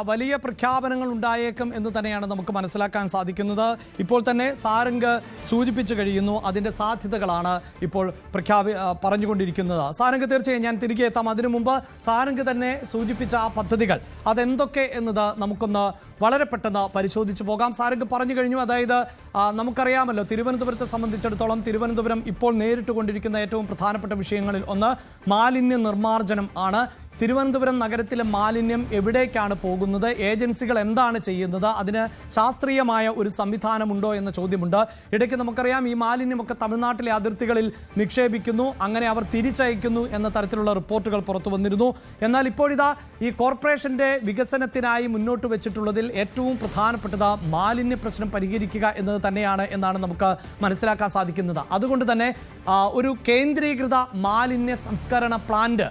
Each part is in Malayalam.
വലിയ പ്രഖ്യാപനങ്ങൾ ഉണ്ടായേക്കും എന്ന് തന്നെയാണ് നമുക്ക് മനസ്സിലാക്കാൻ സാധിക്കുന്നത്. ഇപ്പോൾ തന്നെ സാരംഗ് സൂചിപ്പിച്ചു കഴിയുന്നു, അതിൻ്റെ സാധ്യതകളാണ് ഇപ്പോൾ പറഞ്ഞുകൊണ്ടിരിക്കുന്നത്. സാരംഗ്, തീർച്ചയായും ഞാൻ തിരികെ എത്താം. അതിനു മുമ്പ് സാരംഗ് തന്നെ സൂചിപ്പിച്ച ആ പദ്ധതികൾ അതെന്തൊക്കെ എന്നത് നമുക്കൊന്ന് വളരെ പെട്ടെന്ന് പരിശോധിച്ചു പോകാം. സാരംഗ് പറഞ്ഞു കഴിഞ്ഞു, അതായത് നമുക്കറിയാമല്ലോ തിരുവനന്തപുരത്തെ സംബന്ധിച്ചിടത്തോളം തിരുവനന്തപുരം ഇപ്പോൾ നേരിട്ട് കൊണ്ടിരിക്കുന്ന ഏറ്റവും പ്രധാനപ്പെട്ട വിഷയങ്ങളിൽ ഒന്ന് മാലിന്യ നിർമ്മാർജ്ജനം ആണ്. തിരുവനന്തപുരം നഗരത്തിലെ മാലിന്യം എവിടേക്കാണ് പോകുന്നത്, ഏജൻസികൾ എന്താണ് ചെയ്യുന്നത്, അതിന് ശാസ്ത്രീയമായ ഒരു സംവിധാനമുണ്ടോ എന്ന ചോദ്യമുണ്ട്. ഇടയ്ക്ക് നമുക്കറിയാം ഈ മാലിന്യമൊക്കെ തമിഴ്നാട്ടിലെ അതിർത്തികളിൽ നിക്ഷേപിക്കുന്നു, അങ്ങനെ അവർ തിരിച്ചയക്കുന്നു എന്ന തരത്തിലുള്ള റിപ്പോർട്ടുകൾ പുറത്തു വന്നിരുന്നു. എന്നാൽ ഇപ്പോഴിതാ ഈ കോർപ്പറേഷൻ്റെ വികസനത്തിനായി മുന്നോട്ട് വെച്ചിട്ടുള്ളതിൽ ഏറ്റവും പ്രധാനപ്പെട്ടത് മാലിന്യ പ്രശ്നം പരിഹരിക്കുക എന്നത് തന്നെയാണ് എന്നാണ് നമുക്ക് മനസ്സിലാക്കാൻ സാധിക്കുന്നത്. അതുകൊണ്ട് തന്നെ ഒരു കേന്ദ്രീകൃത മാലിന്യ സംസ്കരണ പ്ലാന്റ്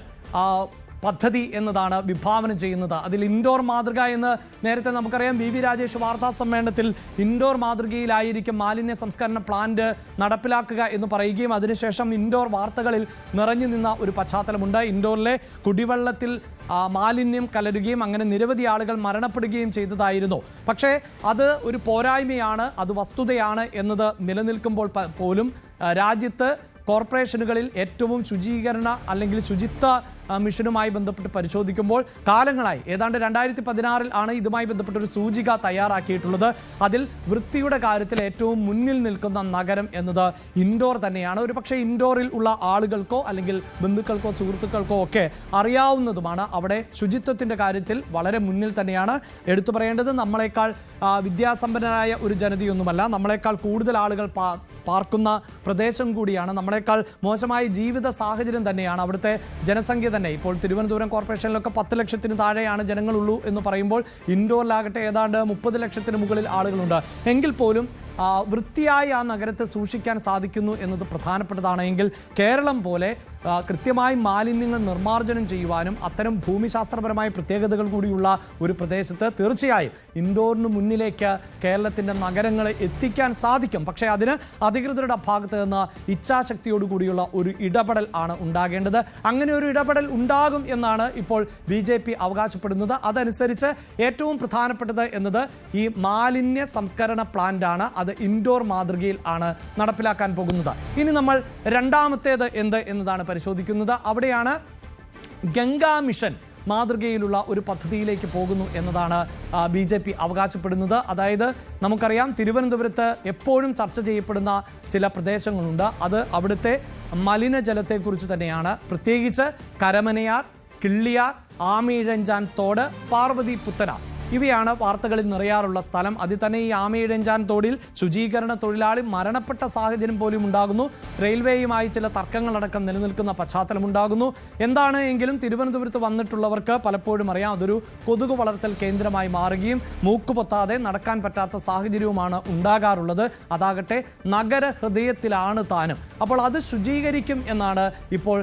പദ്ധതി എന്നതാണ് വിഭാവനം ചെയ്യുന്നത്. അതിൽ ഇൻഡോർ മാതൃക എന്ന് നേരത്തെ നമുക്കറിയാം, വി രാജേഷ് വാർത്താ സമ്മേളനത്തിൽ ഇൻഡോർ മാതൃകയിലായിരിക്കും മാലിന്യ സംസ്കരണ പ്ലാന്റ് നടപ്പിലാക്കുക എന്ന് പറയുകയും അതിനുശേഷം ഇൻഡോർ വാർത്തകളിൽ നിറഞ്ഞു നിന്ന ഒരു പശ്ചാത്തലമുണ്ട്. ഇൻഡോറിലെ കുടിവെള്ളത്തിൽ മാലിന്യം കലരുകയും അങ്ങനെ നിരവധി ആളുകൾ മരണപ്പെടുകയും ചെയ്തതായിരുന്നു. പക്ഷേ അത് ഒരു പോരായ്മയാണ്, അത് വസ്തുതയാണ് എന്നത് നിലനിൽക്കുമ്പോൾ പോലും രാജ്യത്ത് കോർപ്പറേഷനുകളിൽ ഏറ്റവും ശുചീകരണ അല്ലെങ്കിൽ ശുചിത്വ മിഷനുമായി ബന്ധപ്പെട്ട് പരിശോധിക്കുമ്പോൾ കാലങ്ങളായി ഏതാണ്ട് 2016 ആണ് ഇതുമായി ബന്ധപ്പെട്ടൊരു സൂചിക തയ്യാറാക്കിയിട്ടുള്ളത്. അതിൽ വൃത്തിയുടെ കാര്യത്തിൽ ഏറ്റവും മുന്നിൽ നിൽക്കുന്ന നഗരം എന്നത് ഇൻഡോർ തന്നെയാണ്. ഒരു പക്ഷേ ഇൻഡോറിൽ ഉള്ള ആളുകൾക്കോ അല്ലെങ്കിൽ ബന്ധുക്കൾക്കോ സുഹൃത്തുക്കൾക്കോ ഒക്കെ അറിയാവുന്നതുമാണ്. അവിടെ ശുചിത്വത്തിൻ്റെ കാര്യത്തിൽ വളരെ മുന്നിൽ തന്നെയാണ്. എടുത്തു പറയേണ്ടത്, നമ്മളെക്കാൾ വിദ്യാസമ്പന്നരായ ഒരു ജനതയൊന്നുമല്ല, നമ്മളെക്കാൾ കൂടുതൽ ആളുകൾ പാർക്കുന്ന പ്രദേശം കൂടിയാണ്, നമ്മളെക്കാൾ മോശമായ ജീവിത സാഹചര്യം തന്നെയാണ് അവിടുത്തെ ജനസംഖ്യ തന്നെ. ഇപ്പോൾ തിരുവനന്തപുരം കോർപ്പറേഷനിലൊക്കെ 10 ലക്ഷത്തിന് താഴെയാണ് ജനങ്ങളുള്ളൂ എന്ന് പറയുമ്പോൾ ഇൻഡോറിലാകട്ടെ ഏതാണ്ട് 30 ലക്ഷത്തിന് മുകളിൽ ആളുകളുണ്ട്. എങ്കിൽ പോലും വൃത്തിയായി ആ നഗരത്തെ സൂക്ഷിക്കാൻ സാധിക്കുന്നു എന്നത് പ്രധാനപ്പെട്ടതാണ്. എങ്കിൽ കേരളം പോലെ കൃത്യമായി മാലിന്യങ്ങൾ നിർമ്മാർജ്ജനം ചെയ്യുവാനും അത്തരം ഭൂമിശാസ്ത്രപരമായ പ്രത്യേകതകൾ കൂടിയുള്ള ഒരു പ്രദേശത്ത് തീർച്ചയായും ഇൻഡോറിന് മുന്നിലേക്ക് കേരളത്തിൻ്റെ നഗരങ്ങളെ എത്തിക്കാൻ സാധിക്കും. പക്ഷേ അതിന് അധികൃതരുടെ ഭാഗത്ത് നിന്ന് ഇച്ഛാശക്തിയോടുകൂടിയുള്ള ഒരു ഇടപെടൽ ആണ് ഉണ്ടാകേണ്ടത്. അങ്ങനെ ഒരു ഇടപെടൽ ഉണ്ടാകും എന്നാണ് ഇപ്പോൾ BJP അവകാശപ്പെടുന്നത്. അതനുസരിച്ച് ഏറ്റവും പ്രധാനപ്പെട്ടത് എന്നത് ഈ മാലിന്യ സംസ്കരണ പ്ലാന്റാണ്. അത് ഇൻഡോർ മാതൃകയിൽ ആണ് നടപ്പിലാക്കാൻ പോകുന്നത്. ഇനി നമ്മൾ രണ്ടാമത്തേത് എന്ത് എന്നതാണ് പരിശോധിക്കുന്നത്. അവിടെയാണ് ഗംഗാ മിഷൻ മാതൃകയിലുള്ള ഒരു പദ്ധതിയിലേക്ക് പോകുന്നു എന്നതാണ് BJP അവകാശപ്പെടുന്നത്. അതായത് നമുക്കറിയാം തിരുവനന്തപുരത്ത് എപ്പോഴും ചർച്ച ചെയ്യപ്പെടുന്ന ചില പ്രദേശങ്ങളുണ്ട്. അത് അവിടുത്തെ മലിനജലത്തെക്കുറിച്ച് തന്നെയാണ്. പ്രത്യേകിച്ച് കരമനയാർ, കിള്ളിയാർ, ആമയിഴഞ്ചാൻ തോട്, പാർവതി പുത്തന ഇവയാണ് വാർത്തകളിൽ നിറയാറുള്ള സ്ഥലം. അതിൽ തന്നെ ഈ ആമയിഴഞ്ചാൻ തോടിൽ ശുചീകരണ തൊഴിലാളി മരണപ്പെട്ട സാഹചര്യം പോലും ഉണ്ടാകുന്നു. റെയിൽവേയുമായി ചില തർക്കങ്ങളടക്കം നിലനിൽക്കുന്ന പശ്ചാത്തലമുണ്ടാകുന്നു. എന്താണ് എങ്കിലും തിരുവനന്തപുരത്ത് വന്നിട്ടുള്ളവർക്ക് പലപ്പോഴും അറിയാം, അതൊരു കൊതുക് വളർത്തൽ കേന്ദ്രമായി മാറുകയും മൂക്കുപൊത്താതെ നടക്കാൻ പറ്റാത്ത സാഹചര്യവുമാണ് ഉണ്ടാകാറുള്ളത്. അതാകട്ടെ നഗരഹൃദയത്തിലാണ് താനും. അപ്പോൾ അത് ശുചീകരിക്കും എന്നാണ് ഇപ്പോൾ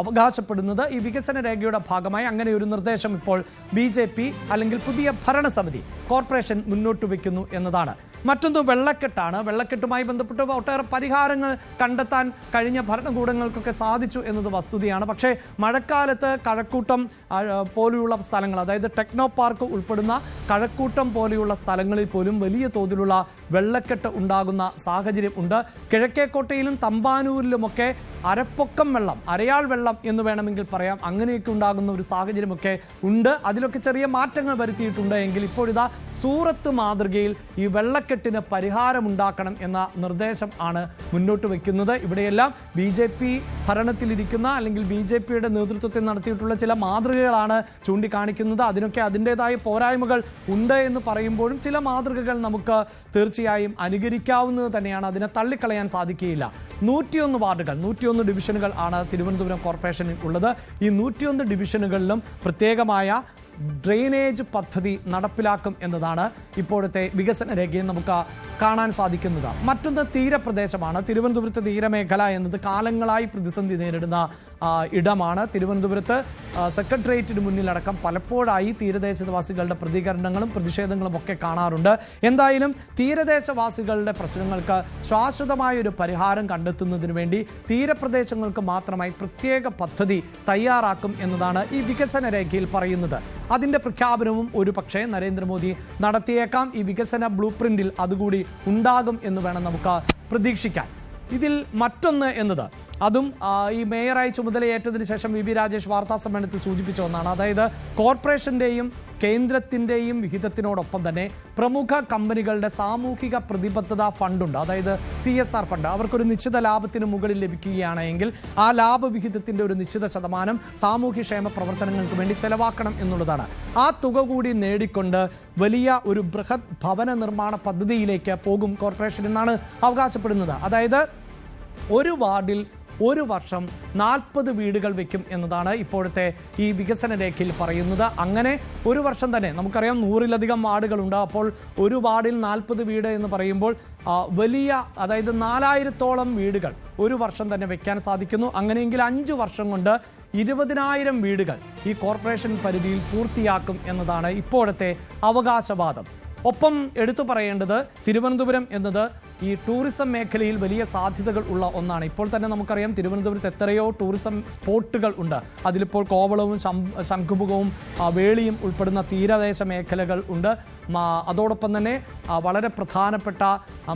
അവകാശപ്പെടുന്നത്. ഈ വികസന രേഖയുടെ ഭാഗമായി അങ്ങനെ ഒരു നിർദ്ദേശം ഇപ്പോൾ BJP അല്ലെങ്കിൽ പുതിയ ഭരണസമിതി കോർപ്പറേഷൻ മുന്നോട്ട് വയ്ക്കുന്നു എന്നതാണ്. മറ്റൊന്ന് വെള്ളക്കെട്ടാണ്. വെള്ളക്കെട്ടുമായി ബന്ധപ്പെട്ട് ഒട്ടേറെ പരിഹാരങ്ങൾ കണ്ടെത്താൻ കഴിഞ്ഞ ഭരണകൂടങ്ങൾക്കൊക്കെ സാധിച്ചു എന്നത് വസ്തുതയാണ്. പക്ഷേ മഴക്കാലത്ത് കഴക്കൂട്ടം പോലെയുള്ള സ്ഥലങ്ങൾ, അതായത് ടെക്നോ പാർക്ക് ഉൾപ്പെടുന്ന കഴക്കൂട്ടം പോലെയുള്ള സ്ഥലങ്ങളിൽ പോലും വലിയ തോതിലുള്ള വെള്ളക്കെട്ട് ഉണ്ടാകുന്ന സാഹചര്യം ഉണ്ട്. കിഴക്കേക്കോട്ടയിലും തമ്പാനൂരിലുമൊക്കെ അരപ്പൊക്കം വെള്ളം, അരയാൾ വെള്ളം എന്ന് വേണമെങ്കിൽ പറയാം, അങ്ങനെയൊക്കെ ഉണ്ടാകുന്ന ഒരു സാഹചര്യമൊക്കെ ഉണ്ട്. അതിലൊക്കെ ചെറിയ മാറ്റങ്ങൾ വരുത്തിയിട്ടുണ്ട്. എങ്കിൽ ഇപ്പോഴിതാ സൂറത്ത് മാതൃകയിൽ ഈ വെള്ളക്കെട്ടിന് പരിഹാരമുണ്ടാക്കണം എന്ന നിർദ്ദേശം ആണ് മുന്നോട്ട് വയ്ക്കുന്നത്. ഇവിടെയെല്ലാം BJP ഭരണത്തിലിരിക്കുന്ന അല്ലെങ്കിൽ BJPയുടെ നേതൃത്വത്തിൽ നടത്തിയിട്ടുള്ള ചില മാതൃകകളാണ് ചൂണ്ടിക്കാണിക്കുന്നത്. അതിനൊക്കെ അതിൻ്റെതായ പോരായ്മകൾ ഉണ്ട് എന്ന് പറയുമ്പോഴും ചില മാതൃകകൾ നമുക്ക് തീർച്ചയായും അനുകരിക്കാവുന്നത് തന്നെയാണ്. അതിനെ തള്ളിക്കളയാൻ സാധിക്കുകയില്ല. 101 വാർഡുകൾ, 101 ഡിവിഷനുകൾ ആണ് തിരുവനന്തപുരം കോർപ്പറേഷനിൽ ഉള്ളത്. ഈ 101 ഡിവിഷനുകളിലും പ്രത്യേകമായ ഡ്രെയിനേജ് പദ്ധതി നടപ്പിലാക്കും എന്നതാണ് ഇപ്പോഴത്തെ വികസന രേഖയിൽ നമുക്ക് കാണാൻ സാധിക്കുന്നത്. മറ്റൊന്ന് തീരപ്രദേശമാണ്. തിരുവനന്തപുരത്തെ തീരമേഖല എന്നത് കാലങ്ങളായി പ്രതിസന്ധി നേരിടുന്ന ഇടമാണ്. തിരുവനന്തപുരത്ത് സെക്രട്ടേറിയറ്റിന് മുന്നിലടക്കം പലപ്പോഴായി തീരദേശവാസികളുടെ പ്രതികരണങ്ങളും പ്രതിഷേധങ്ങളും ഒക്കെ കാണാറുണ്ട്. എന്തായാലും തീരദേശവാസികളുടെ പ്രശ്നങ്ങൾക്ക് ശാശ്വതമായൊരു പരിഹാരം കണ്ടെത്തുന്നതിന് വേണ്ടി തീരപ്രദേശങ്ങൾക്ക് മാത്രമായി പ്രത്യേക പദ്ധതി തയ്യാറാക്കും എന്നതാണ് ഈ വികസന രേഖയിൽ പറയുന്നത്. അതിൻ്റെ പ്രഖ്യാപനവും ഒരു പക്ഷേ നരേന്ദ്രമോദി നടത്തിയേക്കാം. ഈ വികസന ബ്ലൂ പ്രിന്റിൽ അതുകൂടി ഉണ്ടാകും എന്ന് വേണം നമുക്ക് പ്രതീക്ഷിക്കാൻ. ഇതിൽ മറ്റൊന്ന് എന്നത് അതും ഈ മേയറായി ചുമതലയേറ്റതിന് ശേഷം വി ബി രാജേഷ് വാർത്താസമ്മേളനത്തിൽ സൂചിപ്പിച്ച ഒന്നാണ്. അതായത് കോർപ്പറേഷൻ്റെയും കേന്ദ്രത്തിൻ്റെയും വിഹിതത്തിനോടൊപ്പം തന്നെ പ്രമുഖ കമ്പനികളുടെ സാമൂഹിക പ്രതിബദ്ധതാ ഫണ്ടുണ്ട്. അതായത് CSR ഫണ്ട്. അവർക്കൊരു നിശ്ചിത ലാഭത്തിന് മുകളിൽ ലഭിക്കുകയാണെങ്കിൽ ആ ലാഭവിഹിതത്തിൻ്റെ ഒരു നിശ്ചിത ശതമാനം സാമൂഹ്യക്ഷേമ പ്രവർത്തനങ്ങൾക്ക് വേണ്ടി ചെലവാക്കണം എന്നുള്ളതാണ്. ആ തുക കൂടി നേടിക്കൊണ്ട് വലിയ ഒരു ബൃഹത് ഭവന നിർമ്മാണ പദ്ധതിയിലേക്ക് പോകും കോർപ്പറേഷൻ എന്നാണ് അവകാശപ്പെടുന്നത്. അതായത് ഒരു വാർഡിൽ ഒരു വർഷം 40 വീടുകൾ വയ്ക്കും എന്നതാണ് ഇപ്പോഴത്തെ ഈ വികസന രേഖയിൽ പറയുന്നത്. അങ്ങനെ ഒരു വർഷം തന്നെ നമുക്കറിയാം 100-ലധികം വാർഡുകളുണ്ട്. അപ്പോൾ ഒരു വാർഡിൽ 40 വീട് എന്ന് പറയുമ്പോൾ വലിയ, അതായത് 4000-ഓളം വീടുകൾ ഒരു വർഷം തന്നെ വയ്ക്കാൻ സാധിക്കുന്നു. അങ്ങനെയെങ്കിൽ 5 വർഷം കൊണ്ട് 20,000 വീടുകൾ ഈ കോർപ്പറേഷൻ പരിധിയിൽ പൂർത്തിയാക്കും എന്നതാണ് ഇപ്പോഴത്തെ അവകാശവാദം. ഒപ്പം എടുത്തു പറയേണ്ടത് തിരുവനന്തപുരം എന്നത് ഈ ടൂറിസം മേഖലയിൽ വലിയ സാധ്യതകൾ ഉള്ള ഒന്നാണ്. ഇപ്പോൾ തന്നെ നമുക്കറിയാം തിരുവനന്തപുരത്ത് എത്രയോ ടൂറിസം സ്പോട്ടുകൾ ഉണ്ട്. അതിലിപ്പോൾ കോവളവും ശംഖുമുഖവും വേളിയും ഉൾപ്പെടുന്ന തീരദേശ മേഖലകൾ ഉണ്ട്. അതോടൊപ്പം തന്നെ വളരെ പ്രധാനപ്പെട്ട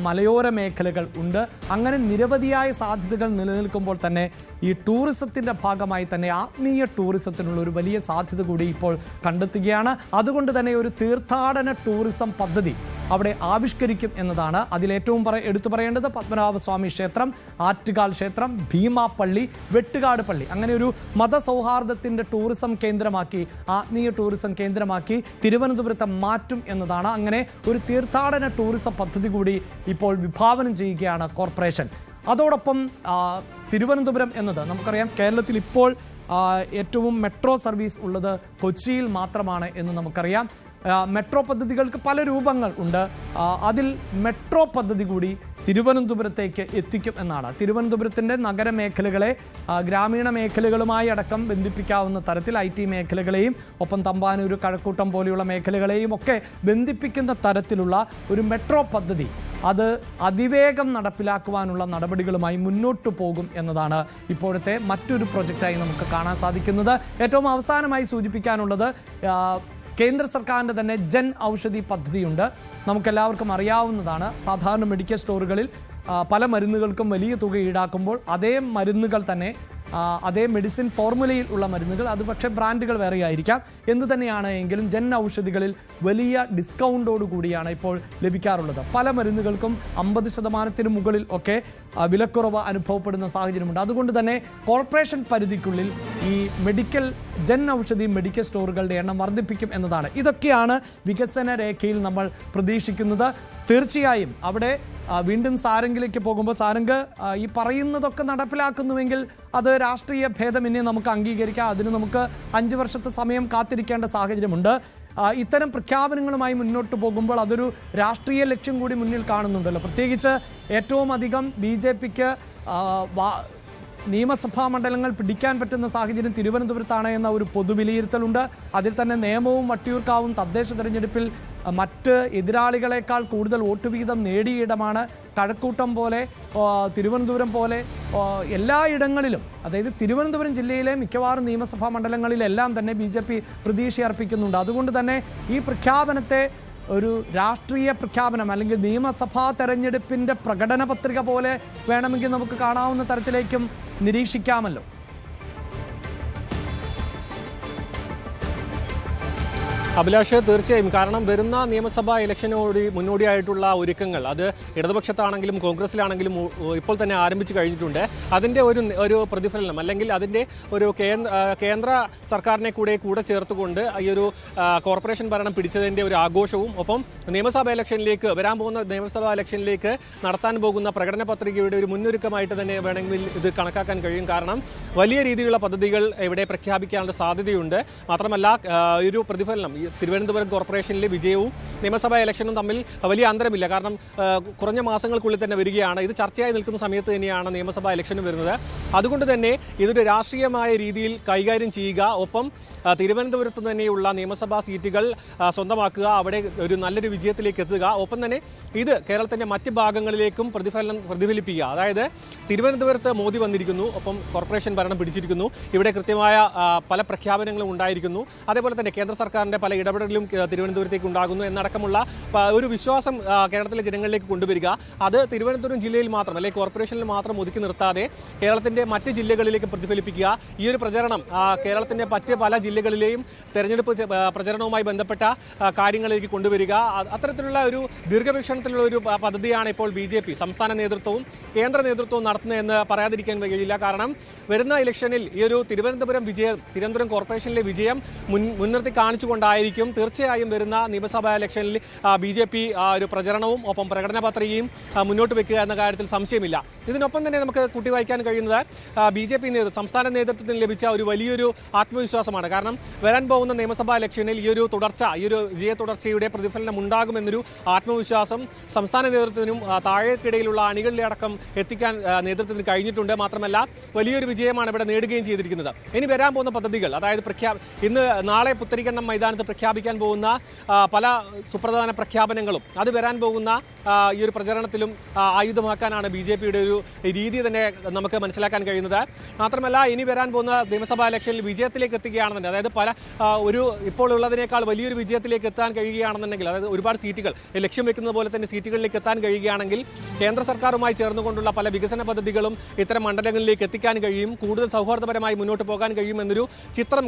മലയോര മേഖലകൾ ഉണ്ട്. അങ്ങനെ നിരവധിയായ സാധ്യതകൾ നിലനിൽക്കുമ്പോൾ തന്നെ ഈ ടൂറിസത്തിൻ്റെ ഭാഗമായി തന്നെ ആത്മീയ ടൂറിസത്തിനുള്ള ഒരു വലിയ സാധ്യത കൂടി ഇപ്പോൾ കണ്ടെത്തുകയാണ്. അതുകൊണ്ട് തന്നെ ഒരു തീർത്ഥാടന ടൂറിസം പദ്ധതി അവിടെ ആവിഷ്കരിക്കും എന്നതാണ്. അതിലേറ്റവും എടുത്തു പറയേണ്ടത് പത്മനാഭസ്വാമി ക്ഷേത്രം, ആറ്റുകാൽ ക്ഷേത്രം, ഭീമാപ്പള്ളി, വെട്ടുകാട് പള്ളി, അങ്ങനെ ഒരു മതസൗഹാർദ്ദത്തിൻ്റെ ടൂറിസം കേന്ദ്രമാക്കി, ആത്മീയ ടൂറിസം കേന്ദ്രമാക്കി തിരുവനന്തപുരത്തെ മാറ്റും എന്നതാണ്. അങ്ങനെ ഒരു തീർത്ഥാടന ടൂറിസം പദ്ധതി കൂടി ഇപ്പോൾ വിഭാവനം ചെയ്യുകയാണ് കോർപ്പറേഷൻ. അതോടൊപ്പം തിരുവനന്തപുരം എന്നത് നമുക്കറിയാം കേരളത്തിൽ ഇപ്പോൾ ഏറ്റവും മെട്രോ സർവീസ് ഉള്ളത് കൊച്ചിയിൽ മാത്രമാണ് എന്ന് നമുക്കറിയാം. മെട്രോ പദ്ധതികൾക്ക് പല രൂപങ്ങൾ ഉണ്ട്. അതിൽ മെട്രോ പദ്ധതി കൂടി തിരുവനന്തപുരത്തേക്ക് എത്തിക്കും എന്നാണ്. തിരുവനന്തപുരത്തിൻ്റെ നഗരമേഖലകളെ ഗ്രാമീണ മേഖലകളുമായി അടക്കം ബന്ധിപ്പിക്കാവുന്ന തരത്തിൽ IT മേഖലകളെയും ഒപ്പം തമ്പാനൂർ, കഴക്കൂട്ടം പോലെയുള്ള മേഖലകളെയും ഒക്കെ ബന്ധിപ്പിക്കുന്ന തരത്തിലുള്ള ഒരു മെട്രോ പദ്ധതി അത് അതിവേഗം നടപ്പിലാക്കുവാനുള്ള നടപടികളുമായി മുന്നോട്ട് പോകും എന്നതാണ് ഇപ്പോഴത്തെ മറ്റൊരു പ്രൊജക്റ്റായി നമുക്ക് കാണാൻ സാധിക്കുന്നത്. ഏറ്റവും അവസാനമായി സൂചിപ്പിക്കാനുള്ളത് കേന്ദ്ര സർക്കാരിൻ്റെ തന്നെ ജൻ ഔഷധി പദ്ധതിയുണ്ട്. നമുക്കെല്ലാവർക്കും അറിയാവുന്നതാണ്. സാധാരണ മെഡിക്കൽ സ്റ്റോറുകളിൽ പല മരുന്നുകൾക്കും വലിയ തുക ഈടാക്കുമ്പോൾ അതേ മരുന്നുകൾ തന്നെ, അതേ മെഡിസിൻ ഫോർമുലയിൽ ഉള്ള മരുന്നുകൾ, അത് പക്ഷേ ബ്രാൻഡുകൾ വേറെ ആയിരിക്കാം എന്ന് തന്നെയാണ് എങ്കിലും ജൻ ഔഷധികളിൽ വലിയ ഡിസ്കൗണ്ടോട് കൂടിയാണ് ഇപ്പോൾ ലഭിക്കാറുള്ളത്. പല മരുന്നുകൾക്കും 50% മുകളിൽ ഒക്കെ വിലക്കുറവ് അനുഭവപ്പെടുന്ന സാഹചര്യമുണ്ട്. അതുകൊണ്ട് തന്നെ കോർപ്പറേഷൻ പരിധിക്കുള്ളിൽ ഈ ജൻ ഔഷധി മെഡിക്കൽ സ്റ്റോറുകളുടെ എണ്ണം വർദ്ധിപ്പിക്കും എന്നതാണ്. ഇതൊക്കെയാണ് വികസന രേഖയിൽ നമ്മൾ പ്രതീക്ഷിക്കുന്നത്. തീർച്ചയായും അവിടെ വീണ്ടും സാരംഗിലേക്ക് പോകുമ്പോൾ സാരംഗ് ഈ പറയുന്നതൊക്കെ നടപ്പിലാക്കുന്നുവെങ്കിൽ അത് രാഷ്ട്രീയ ഭേദമന്യേ നമുക്ക് അംഗീകരിക്കാം. അതിന് നമുക്ക് 5 വർഷത്തെ സമയം കാത്തിരിക്കേണ്ട സാഹചര്യമുണ്ട്. ഇത്തരം പ്രഖ്യാപനങ്ങളുമായി മുന്നോട്ട് പോകുമ്പോൾ അതൊരു രാഷ്ട്രീയ ലക്ഷ്യം കൂടി മുന്നിൽ കാണുന്നുണ്ടല്ലോ. പ്രത്യേകിച്ച് ഏറ്റവും അധികം BJPക്ക് നിയമസഭാ മണ്ഡലങ്ങൾ പിടിക്കാൻ പറ്റുന്ന സാഹചര്യം തിരുവനന്തപുരത്താണ് എന്ന ഒരു പൊതുവിലയിരുത്തലുണ്ട്. അതിൽ തന്നെ നേമവും വട്ടിയൂർക്കാവും തദ്ദേശ തെരഞ്ഞെടുപ്പിൽ മറ്റ് എതിരാളികളെക്കാൾ കൂടുതൽ വോട്ട് വീതം നേടിയിടമാണ്. കഴക്കൂട്ടം പോലെ, തിരുവനന്തപുരം പോലെ എല്ലാ ഇടങ്ങളിലും, അതായത് തിരുവനന്തപുരം ജില്ലയിലെ മിക്കവാറും നിയമസഭാ മണ്ഡലങ്ങളിലെല്ലാം തന്നെ BJP പ്രതീക്ഷ അർപ്പിക്കുന്നുണ്ട്. അതുകൊണ്ട് തന്നെ ഈ പ്രഖ്യാപനത്തെ ഒരു രാഷ്ട്രീയ പ്രഖ്യാപനം അല്ലെങ്കിൽ നിയമസഭാ തെരഞ്ഞെടുപ്പിൻ്റെ പ്രകടന പത്രിക പോലെ വേണമെങ്കിൽ നമുക്ക് കാണാവുന്ന തരത്തിലേക്കും നിരീക്ഷിക്കാമല്ലോ. അഭിലാഷ്, തീർച്ചയായും. കാരണം വരുന്ന നിയമസഭാ ഇലക്ഷനോട് മുന്നോടിയായിട്ടുള്ള ഒരുക്കങ്ങൾ അത് ഇടതുപക്ഷത്താണെങ്കിലും കോൺഗ്രസിലാണെങ്കിലും ഇപ്പോൾ തന്നെ ആരംഭിച്ചു കഴിഞ്ഞിട്ടുണ്ട്. അതിൻ്റെ ഒരു പ്രതിഫലനം അല്ലെങ്കിൽ അതിൻ്റെ ഒരു കേന്ദ്ര സർക്കാരിനെ കൂടെ ചേർത്തുകൊണ്ട് ഈ ഒരു കോർപ്പറേഷൻ ഭരണം പിടിച്ചതിൻ്റെ ഒരു ആഘോഷവും ഒപ്പം വരാൻ പോകുന്ന നിയമസഭാ ഇലക്ഷനിലേക്ക് നടത്താൻ പോകുന്ന പ്രകടന പത്രികയുടെ ഒരു മുന്നൊരുക്കമായിട്ട് തന്നെ വേണമെങ്കിൽ ഇത് കണക്കാക്കാൻ കഴിയും. കാരണം വലിയ രീതിയിലുള്ള പദ്ധതികൾ ഇവിടെ പ്രഖ്യാപിക്കാനുള്ള സാധ്യതയുണ്ട്. മാത്രമല്ല ഒരു പ്രതിഫലനം തിരുവനന്തപുരം കോർപ്പറേഷനിലെ വിജയവും നിയമസഭാ ഇലക്ഷനും തമ്മിൽ വലിയ അന്തരമില്ല. കാരണം കുറഞ്ഞ മാസങ്ങൾക്കുള്ളിൽ തന്നെ വരികയാണ്. ഇത് ചർച്ചയായി നിൽക്കുന്ന സമയത്ത് തന്നെയാണ് നിയമസഭാ ഇലക്ഷനും വരുന്നത്. അതുകൊണ്ട് തന്നെ ഇതൊരു രാഷ്ട്രീയമായ രീതിയിൽ കൈകാര്യം ചെയ്യുക, ഒപ്പം തിരുവനന്തപുരത്ത് തന്നെയുള്ള നിയമസഭാ സീറ്റുകൾ സ്വന്തമാക്കുക, അവിടെ ഒരു നല്ലൊരു വിജയത്തിലേക്ക് എത്തുക, ഒപ്പം തന്നെ ഇത് കേരളത്തിൻ്റെ മറ്റ് ഭാഗങ്ങളിലേക്കും പ്രതിഫലിപ്പിക്കുക. അതായത് തിരുവനന്തപുരത്ത് മോദി വന്നിരിക്കുന്നു, ഒപ്പം കോർപ്പറേഷൻ ഭരണം പിടിച്ചിരിക്കുന്നു, ഇവിടെ കൃത്യമായ പല പ്രഖ്യാപനങ്ങളും ഉണ്ടായിരിക്കുന്നു, അതേപോലെ തന്നെ കേന്ദ്ര സർക്കാരിൻ്റെ പല ഇടപെടലും തിരുവനന്തപുരത്തേക്ക് ഉണ്ടാകുന്നു എന്നടക്കമുള്ള ഒരു വിശ്വാസം കേരളത്തിലെ ജനങ്ങളിലേക്ക് കൊണ്ടുവരിക. അത് തിരുവനന്തപുരം ജില്ലയിൽ മാത്രം അല്ലെങ്കിൽ കോർപ്പറേഷനിൽ മാത്രം ഒതുക്കി നിർത്താതെ കേരളത്തിൻ്റെ മറ്റ് ജില്ലകളിലേക്ക് പ്രതിഫലിപ്പിക്കുക. ഈ ഒരു പ്രചരണം കേരളത്തിൻ്റെ മറ്റ് പല ജില്ലകളിലെയും തെരഞ്ഞെടുപ്പ് പ്രചരണവുമായി ബന്ധപ്പെട്ട കാര്യങ്ങളിലേക്ക് കൊണ്ടുവരിക. അത്തരത്തിലുള്ള ഒരു ദീർഘവീക്ഷണത്തിലുള്ള ഒരു പദ്ധതിയാണ് ഇപ്പോൾ BJP സംസ്ഥാന നേതൃത്വവും കേന്ദ്ര നേതൃത്വവും നടത്തുന്നതെന്ന് പറയാതിരിക്കാൻ കഴിയില്ല. കാരണം വരുന്ന ഇലക്ഷനിൽ ഈ ഒരു തിരുവനന്തപുരം കോർപ്പറേഷനിലെ വിജയം മുൻനിർത്തി കാണിച്ചുകൊണ്ടായിരിക്കും തീർച്ചയായും വരുന്ന നിയമസഭാ ഇലക്ഷനിൽ BJP ഒരു പ്രചരണവും ഒപ്പം പ്രകടന പത്രികയും മുന്നോട്ട് വെക്കുക എന്ന കാര്യത്തിൽ സംശയമില്ല. ഇതിനൊപ്പം തന്നെ നമുക്ക് കൂട്ടിവായിക്കാൻ കഴിയുന്നത് BJP സംസ്ഥാന നേതൃത്വത്തിന് ലഭിച്ച ഒരു വലിയൊരു ആത്മവിശ്വാസമാണ്. കാരണം വരാൻ പോകുന്ന നിയമസഭാ ഇലക്ഷനിൽ ഈ ഒരു വിജയ തുടർച്ചയുടെ പ്രതിഫലനം ഉണ്ടാകുമെന്നൊരു ആത്മവിശ്വാസം സംസ്ഥാന നേതൃത്വത്തിനും താഴേക്കിടയിലുള്ള അണികളിലെ അടക്കം എത്തിക്കാൻ നേതൃത്വത്തിന് കഴിഞ്ഞിട്ടുണ്ട്. മാത്രമല്ല വലിയൊരു വിജയമാണ് ഇവിടെ നേടുകയും ചെയ്തിരിക്കുന്നത്. ഇനി വരാൻ പോകുന്ന പദ്ധതികൾ, അതായത് നാളെ പുത്തരിക്കണ്ടം മൈതാനത്ത് പ്രഖ്യാപിക്കാൻ പോകുന്ന പല സുപ്രധാന പ്രഖ്യാപനങ്ങളും അത് വരാൻ പോകുന്ന ഈ ഒരു പ്രചരണത്തിലും ആയുധമാക്കാനാണ് BJPയുടെ ഒരു രീതി തന്നെ നമുക്ക് മനസ്സിലാക്കാൻ കഴിയുന്നത്. മാത്രമല്ല ഇനി വരാൻ പോകുന്ന നിയമസഭാ ഇലക്ഷനിൽ വിജയത്തിലേക്ക് എത്തുകയാണെന്നുണ്ടെങ്കിൽ, അതായത് ഇപ്പോൾ ഉള്ളതിനേക്കാൾ വലിയൊരു വിജയത്തിലേക്ക് എത്താൻ കഴിയുകയാണെന്നുണ്ടെങ്കിൽ, അതായത് ഒരുപാട് സീറ്റുകൾ ലക്ഷ്യം വെക്കുന്നത് പോലെ തന്നെ സീറ്റുകളിലേക്ക് എത്താൻ കഴിയുകയാണെങ്കിൽ കേന്ദ്ര സർക്കാരുമായി ചേർന്നുകൊണ്ടുള്ള പല വികസന പദ്ധതികളും ഇത്തരം മണ്ഡലങ്ങളിലേക്ക് എത്തിക്കാൻ കഴിയും, കൂടുതൽ സൗഹാർദ്ദപരമായി മുന്നോട്ട് പോകാൻ കഴിയും എന്നൊരു ചിത്രം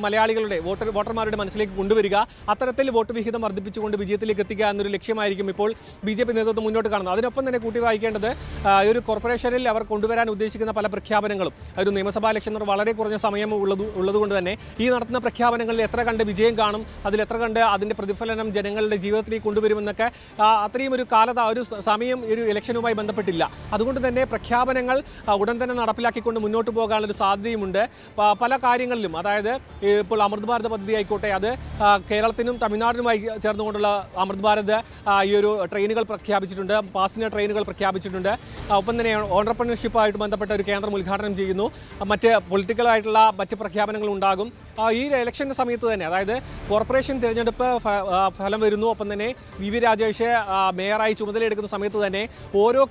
മലയാളികളുടെ വോട്ടർമാരുടെ മനസ്സിലേക്ക് കൊണ്ടുവരിക. അത്തരത്തിൽ വോട്ട് വിഹിതം വർദ്ധിപ്പിച്ചുകൊണ്ട് വിജയത്തിലേക്ക് എത്തിക്കുക എന്നൊരു ലക്ഷ്യമായിരിക്കും ഇപ്പോൾ BJP നേതൃത്വം മുന്നോട്ട് കാണുന്നത്. അതിനൊപ്പം തന്നെ കൂട്ടി വായിക്കേണ്ടത് ഒരു കോർപ്പറേഷനിൽ അവർ കൊണ്ടുവരാൻ ഉദ്ദേശിക്കുന്ന പല പ്രഖ്യാപനങ്ങളും ഒരു നിയമസഭാ ഇലക്ഷൻ വളരെ കുറഞ്ഞ സമയം ഉള്ളതുകൊണ്ട് തന്നെ ഈ നടത്തുന്ന പ്രഖ്യാപനങ്ങളിൽ എത്ര കണ്ട് വിജയം കാണും, അതിൽ എത്ര കണ്ട് അതിൻ്റെ പ്രതിഫലനം ജനങ്ങളുടെ ജീവിതത്തിലേക്ക് കൊണ്ടുവരുമെന്നൊക്കെ അത്രയും ഒരു സമയം ഒരു ഇലക്ഷനുമായി ബന്ധപ്പെട്ടില്ല. അതുകൊണ്ട് തന്നെ പ്രഖ്യാപനങ്ങൾ ഉടൻ തന്നെ നടപ്പിലാക്കിക്കൊണ്ട് മുന്നോട്ട് പോകാനുള്ളൊരു സാധ്യതയുമുണ്ട്. പല കാര്യങ്ങളിലും, അതായത് ഇപ്പോൾ അമൃത് ഭാരത് പദ്ധതി ആയിക്കോട്ടെ, അത് കേരളത്തിനും തമിഴ്നാടിനുമായി ചേർന്നുകൊണ്ടുള്ള അമൃത് ഭാരത് ഈ ഒരു ട്രെയിനുകൾ പ്രഖ്യാപിച്ചിട്ടുണ്ട്, പാസഞ്ചർ ട്രെയിനുകൾ പ്രഖ്യാപിച്ചിട്ടുണ്ട്. ഒപ്പം തന്നെ ഓൺട്രപ്രണർഷിപ്പുമായിട്ട് ബന്ധപ്പെട്ട ഒരു കേന്ദ്രം ഉദ്ഘാടനം ചെയ്യുന്നു. മറ്റ് പൊളിറ്റിക്കലായിട്ടുള്ള മറ്റ് പ്രഖ്യാപനങ്ങൾ ഉണ്ടാകും. ഈ ഇലക്ഷൻ്റെ സമയത്ത് തന്നെ, അതായത് കോർപ്പറേഷൻ തിരഞ്ഞെടുപ്പ് ഫലം വരുന്നു, ഒപ്പം തന്നെ VV രാജേഷ് മേയറായി ചുമതലയെടുക്കുന്ന സമയത്ത് തന്നെ ഓരോ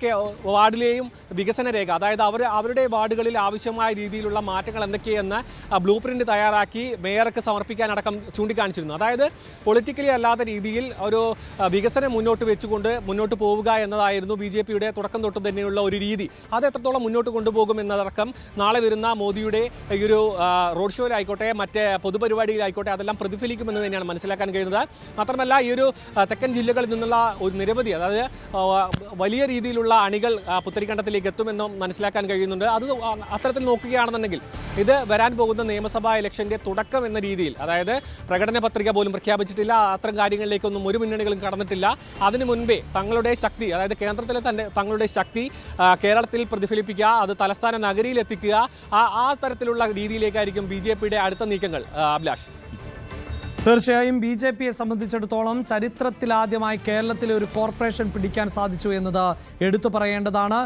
വാർഡിലെയും വികസന രേഖ, അതായത് അവരുടെ വാർഡുകളിൽ ആവശ്യമായ രീതിയിലുള്ള മാറ്റങ്ങൾ എന്തൊക്കെയെന്ന് ബ്ലൂ പ്രിന്റ് തയ്യാറാക്കി മേയർക്ക് സമർപ്പിക്കാനടക്കം ചൂണ്ടിക്കാണിച്ചിരുന്നു. അതായത് പൊളിറ്റിക്കലി അല്ലാത്ത രീതിയിൽ ഒരു വികസനം മുന്നോട്ട് വെച്ചുകൊണ്ട് മുന്നോട്ട് പോവുക എന്നതായിരുന്നു BJPയുടെ തുടക്കം തൊട്ട് തന്നെയുള്ള ഒരു രീതി. അത് എത്രത്തോളം മുന്നോട്ട് കൊണ്ടുപോകും എന്നതടക്കം നാളെ വരുന്ന മോദിയുടെ ഈ ഒരു റോഡ് ഷോയിലായിക്കോട്ടെ, മറ്റ് പൊതുപരിപാടിയിലായിക്കോട്ടെ, അതെല്ലാം പ്രതിഫലിക്കുമെന്ന് തന്നെയാണ് മനസ്സിലാക്കാൻ കഴിയുന്നത്. മാത്രമല്ല ഈ ഒരു തെക്കൻ ജില്ലകളിൽ നിന്നുള്ള ഒരു നിരവധി, അതായത് വലിയ രീതിയിലുള്ള അണികൾ പുത്തരിക്കണ്ടത്തിലേക്ക് എത്തുമെന്നും മനസ്സിലാക്കാൻ കഴിയുന്നുണ്ട്. അത് അത്തരത്തിൽ നോക്കുകയാണെന്നുണ്ടെങ്കിൽ ഇത് വരാൻ പോകുന്ന നിയമസഭാ ഇലക്ഷൻ്റെ തുടക്കം എന്ന രീതിയിൽ, അതായത് പ്രകടന പത്രിക പോലും പ്രഖ്യാപിച്ചിട്ടില്ല, അത്തരം കാര്യങ്ങളിലേക്കൊന്നും ഒരു മുന്നണികളും കടന്നിട്ടില്ല. അതിനു മുൻപേ തങ്ങളുടെ ശക്തി, അതായത് കേന്ദ്രത്തിലെ തന്നെ തങ്ങളുടെ ശക്തി കേരളത്തിൽ പ്രതിഫലിപ്പിക്കുക, അത് തലസ്ഥാന നഗരിയിൽ എത്തിക്കുക, ആ തരത്തിലുള്ള രീതിയിലേക്കായിരിക്കും BJPയുടെ അടുത്ത നീക്കങ്ങൾ. അഭിലാഷ്, തീർച്ചയായും BJPയെ സംബന്ധിച്ചിടത്തോളം ചരിത്രത്തിലാദ്യമായി കേരളത്തിലെ ഒരു കോർപ്പറേഷൻ പിടിക്കാൻ സാധിച്ചു എന്നത് എടുത്തു പറയേണ്ടതാണ്.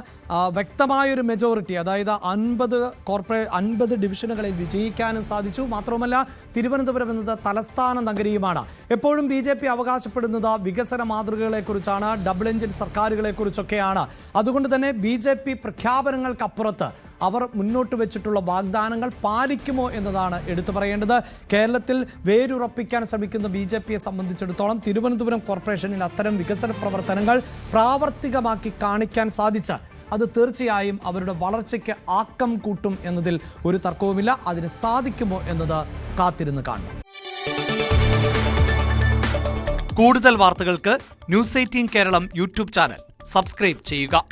വ്യക്തമായൊരു മെജോറിറ്റി, അതായത് 50 ഡിവിഷനുകളിൽ വിജയിക്കാനും സാധിച്ചു. മാത്രമല്ല തിരുവനന്തപുരം എന്നത് തലസ്ഥാന നഗരിയുമാണ്. എപ്പോഴും BJP അവകാശപ്പെടുന്നത് വികസന മാതൃകകളെക്കുറിച്ചാണ്, ഡബിൾ എഞ്ചിൻ സർക്കാരുകളെക്കുറിച്ചൊക്കെയാണ്. അതുകൊണ്ട് തന്നെ BJP പ്രഖ്യാപനങ്ങൾക്കപ്പുറത്ത് അവർ മുന്നോട്ട് വെച്ചിട്ടുള്ള വാഗ്ദാനങ്ങൾ പാലിക്കുമോ എന്നതാണ് എടുത്തു പറയേണ്ടത്. കേരളത്തിൽ വേരുറപ്പിക്കാൻ ശ്രമിക്കുന്ന BJPയെ സംബന്ധിച്ചിടത്തോളം തിരുവനന്തപുരം കോർപ്പറേഷനിൽ അത്തരം വികസന പ്രവർത്തനങ്ങൾ പ്രാവർത്തികമാക്കി കാണിക്കാൻ സാധിച്ചാൽ അത് തീർച്ചയായും അവരുടെ വളർച്ചയ്ക്ക് ആക്കം കൂട്ടും എന്നതിൽ ഒരു തർക്കവുമില്ല. അതിന് സാധിക്കുമോ എന്നത് കാത്തിരുന്ന് കാണണം. കൂടുതൽ വാർത്തകൾക്ക് News 18 Keralam YouTube channel subscribe ചെയ്യുക.